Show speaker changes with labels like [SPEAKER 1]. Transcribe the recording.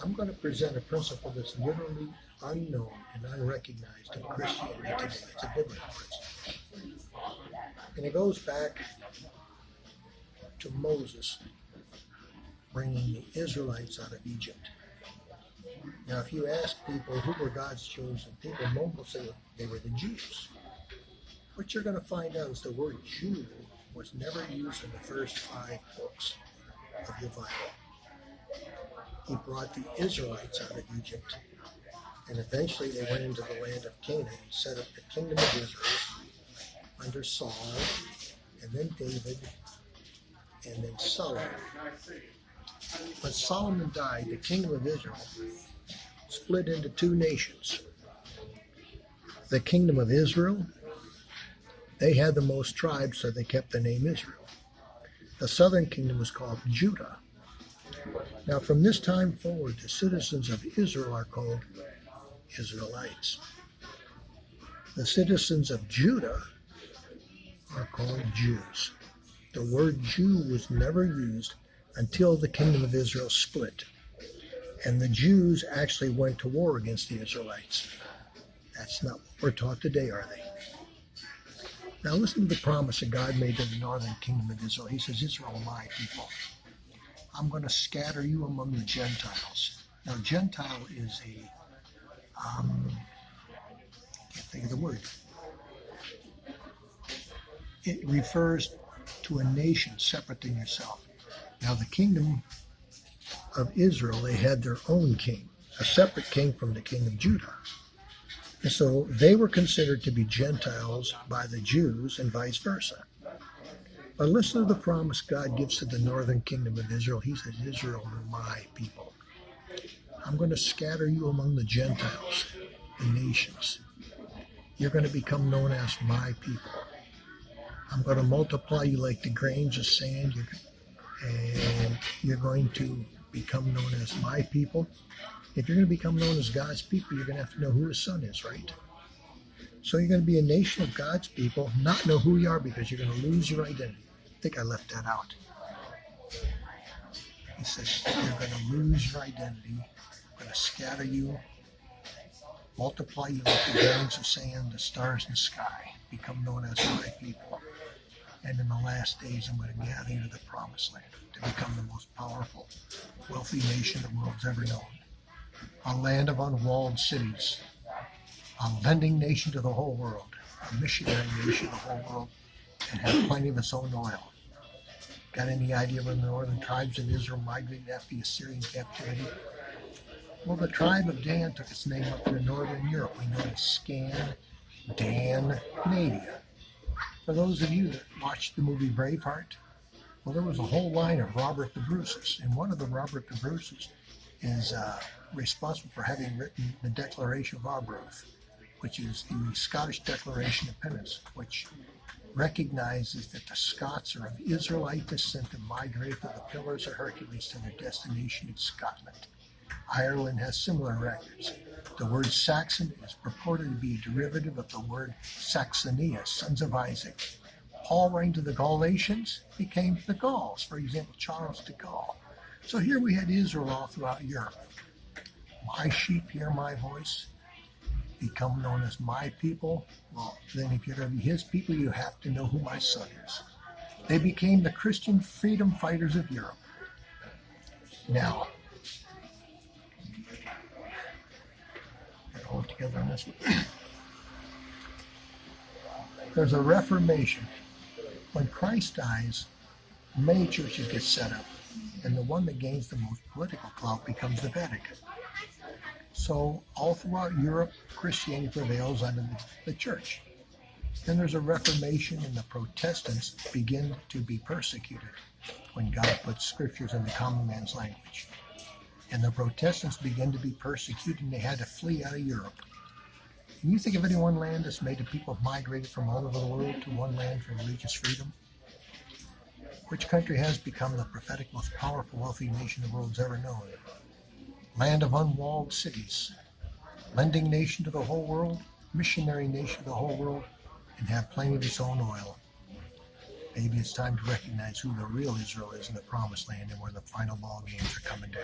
[SPEAKER 1] I'm going to present a principle that's literally unknown and unrecognized in Christianity today. It's a biblical principle. And it goes back to Moses bringing the Israelites out of Egypt. Now, if you ask people who were God's chosen people, most will say they were the Jews. What you're going to find out is the word Jew was never used in the first 5 books of the Bible. He brought the Israelites out of Egypt, and eventually they went into the land of Canaan and set up the kingdom of Israel under Saul, and then David, and then Solomon. When Solomon died, the kingdom of Israel split into 2 nations. The kingdom of Israel, they had the most tribes, so they kept the name Israel. The southern kingdom was called Judah. Now, from this time forward, the citizens of Israel are called Israelites. The citizens of Judah are called Jews. The word Jew was never used until the kingdom of Israel split. And the Jews actually went to war against the Israelites. That's not what we're taught today, are they? Now listen to the promise that God made to the northern kingdom of Israel. He says, Israel, my people, I'm going to scatter you among the Gentiles. Now, Gentile is can't think of the word. It refers to a nation separate than yourself. Now, the kingdom of Israel, they had their own king, a separate king from the king of Judah. And so they were considered to be Gentiles by the Jews and vice versa. But listen to the promise God gives to the northern kingdom of Israel. He says, Israel, my people. I'm going to scatter you among the Gentiles, the nations. You're going to become known as my people. I'm going to multiply you like the grains of sand, and you're going to become known as my people. If you're going to become known as God's people, you're going to have to know who his son is, right? So you're going to be a nation of God's people, not know who you are, because you're going to lose your identity. I think I left that out. He says, you're going to lose your identity. I'm going to scatter you, multiply you like the grains of sand, the stars in the sky, become known as my people. And in the last days, I'm going to gather you to the promised land to become the most powerful, wealthy nation the world's ever known. A land of unwalled cities, a lending nation to the whole world, a missionary nation to the whole world, and have plenty of its own oil. Got any idea when the northern tribes of Israel migrated after the Assyrian captivity? Well, the tribe of Dan took its name up into northern Europe. We know it as Scandinavia. For those of you that watched the movie Braveheart, well, there was a whole line of Robert the Bruces, and one of the Robert the Bruces is responsible for having written the Declaration of Arbroath, which is the Scottish Declaration of Penance, which recognizes that the Scots are of Israelite descent and migrated to the Pillars of Hercules to their destination in Scotland. Ireland has similar records. The word Saxon is purported to be a derivative of the word Saxonia, sons of Isaac. Paul, writing to the Galatians, became the Gauls. For example, Charles de Gaulle. So here we had Israel all throughout Europe. My sheep hear my voice, become known as my people. Well, then if you're going to be his people, you have to know who my son is. They became the Christian freedom fighters of Europe. Now, hold together on this one. There's a Reformation. When Christ dies, many churches get set up, and the one that gains the most political clout becomes the Vatican. So all throughout Europe, Christianity prevails under the church. Then there's a Reformation, and the Protestants begin to be persecuted when God puts scriptures in the common man's language. And the Protestants begin to be persecuted, and they had to flee out of Europe. Can you think of any one land that's made the people migrated from all over the world to one land for religious freedom? Which country has become the prophetic, most powerful, wealthy nation the world's ever known? Land of unwalled cities, lending nation to the whole world, missionary nation to the whole world, and have plenty of its own oil. Maybe it's time to recognize who the real Israel is in the promised land and where the final ball games are coming down.